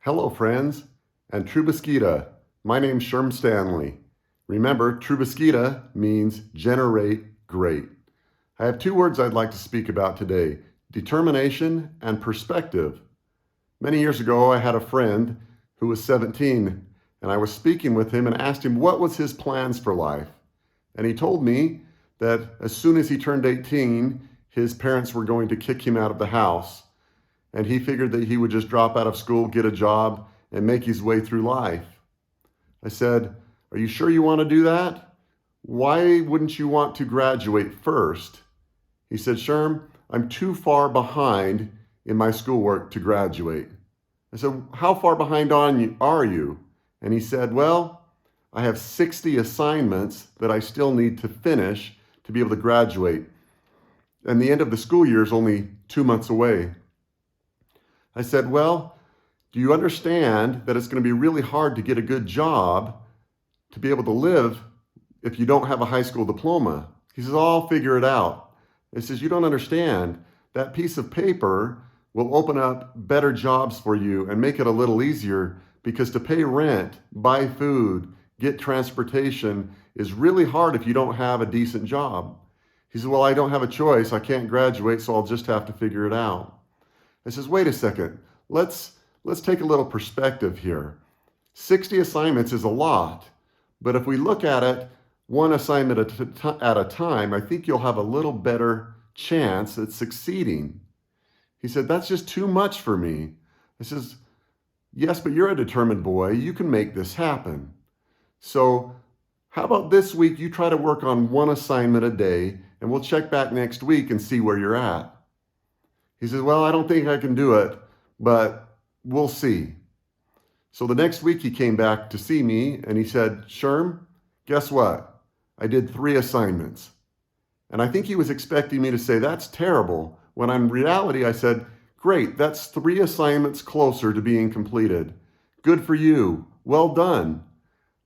Hello, friends, and Trubiskita. My name's Sherm Stanley. Remember, Trubiskita means generate great. I have two words I'd like to speak about today: determination and perspective. Many years ago, I had a friend who was 17, and I was speaking with him and asked him what was his plans for life. And he told me that as soon as he turned 18, his parents were going to kick him out of the house. And he figured that he would just drop out of school, get a job, and make his way through life. I said, "Are you sure you want to do that? Why wouldn't you want to graduate first?" He said, "Sherm, I'm too far behind in my schoolwork to graduate." I said, "How far behind are you?" And he said, "Well, I have 60 assignments that I still need to finish to be able to graduate. And the end of the school year is only 2 months away." I said, "Well, do you understand that it's going to be really hard to get a good job to be able to live if you don't have a high school diploma?" He says, "Oh, I'll figure it out." I says, "You don't understand. That piece of paper will open up better jobs for you and make it a little easier, because to pay rent, buy food, get transportation is really hard if you don't have a decent job." He said, "Well, I don't have a choice. I can't graduate, so I'll just have to figure it out." I says, "Wait a second. Let's take a little perspective here. 60 assignments is a lot, but if we look at it one assignment at a time, I think you'll have a little better chance at succeeding." He said, "That's just too much for me." I says, "Yes, but you're a determined boy. You can make this happen. So how about this week you try to work on one assignment a day, and we'll check back next week and see where you're at." He says, "Well, I don't think I can do it, but we'll see." So the next week he came back to see me and he said, "Sherm, guess what? I did 3 assignments." And I think he was expecting me to say, "That's terrible," when in reality I said, "Great, that's 3 assignments closer to being completed. Good for you. Well done.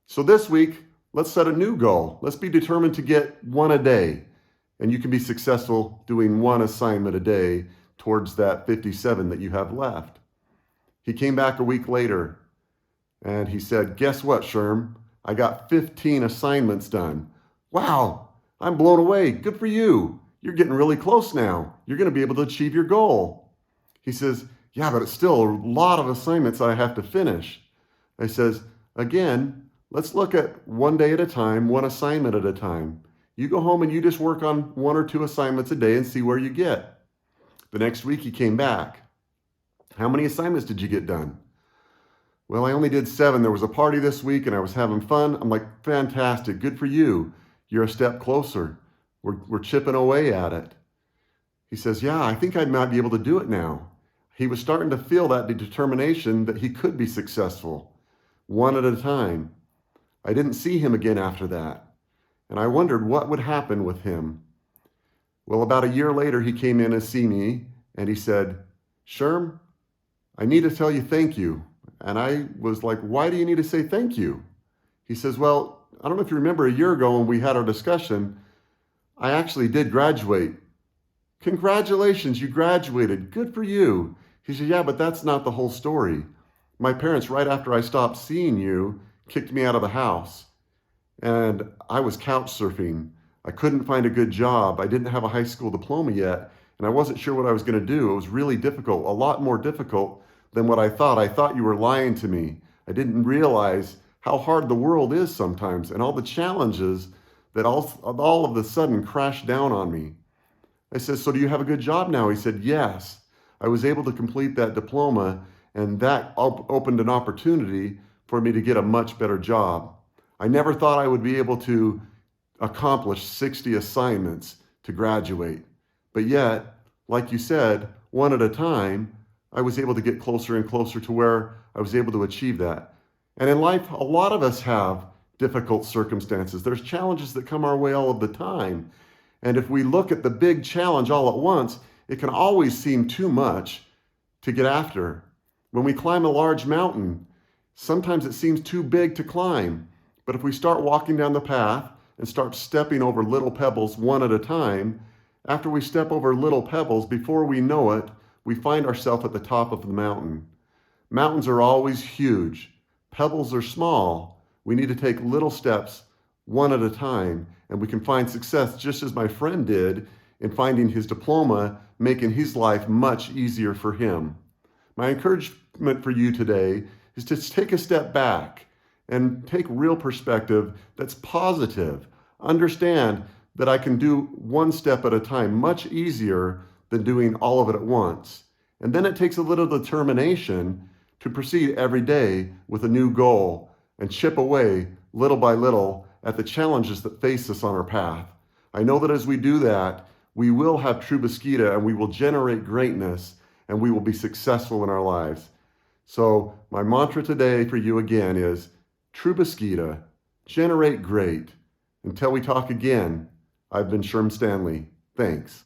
So this week, let's set a new goal. Let's be determined to get 1 a day." And you can be successful doing 1 assignment a day towards that 57 that you have left. He came back a week later and he said, "Guess what, Sherm? I got 15 assignments done." "Wow, I'm blown away. Good for you. You're getting really close now. You're going to be able to achieve your goal." He says, "Yeah, but it's still a lot of assignments I have to finish." I says, "Again, let's look at 1 day at a time, 1 assignment at a time. You go home and you just work on 1 or 2 assignments a day and see where you get." The next week he came back. "How many assignments did you get done?" "Well, I only did 7. There was a party this week and I was having fun." I'm like, "Fantastic. Good for you. You're a step closer. We're chipping away at it." He says, "Yeah, I think I might be able to do it now." He was starting to feel that determination that he could be successful, 1 at a time. I didn't see him again after that, and I wondered what would happen with him. Well, about a year later, he came in to see me and he said, "Sherm, I need to tell you thank you." And I was like, "Why do you need to say thank you?" He says, "Well, I don't know if you remember a year ago when we had our discussion, I actually did graduate." "Congratulations, you graduated. Good for you." He said, "Yeah, but that's not the whole story. My parents, right after I stopped seeing you, kicked me out of the house. And I was couch surfing. I couldn't find a good job. I didn't have a high school diploma yet, and I wasn't sure what I was going to do. It was really difficult, a lot more difficult than what I thought. I thought you were lying to me. I didn't realize how hard the world is sometimes and all the challenges that all of a sudden crashed down on me." I said, "So do you have a good job now?" He said, "Yes. I was able to complete that diploma, and that opened an opportunity for me to get a much better job. I never thought I would be able to accomplish 60 assignments to graduate. But yet, like you said, 1 at a time, I was able to get closer and closer to where I was able to achieve that." And in life, a lot of us have difficult circumstances. There's challenges that come our way all of the time. And if we look at the big challenge all at once, it can always seem too much to get after. When we climb a large mountain, sometimes it seems too big to climb. But if we start walking down the path and start stepping over little pebbles 1 at a time, after we step over little pebbles, before we know it, we find ourselves at the top of the mountain. Mountains are always huge. Pebbles are small. We need to take little steps one at a time, and we can find success just as my friend did in finding his diploma, making his life much easier for him. My encouragement for you today is to take a step back and take real perspective that's positive. Understand that I can do one step at a time much easier than doing all of it at once. And then it takes a little determination to proceed every day with a new goal and chip away little by little at the challenges that face us on our path. I know that as we do that, we will have Trubiskita and we will generate greatness and we will be successful in our lives. So my mantra today for you again is Trubiskita, generate great. Until we talk again, I've been Sherm Stanley. Thanks.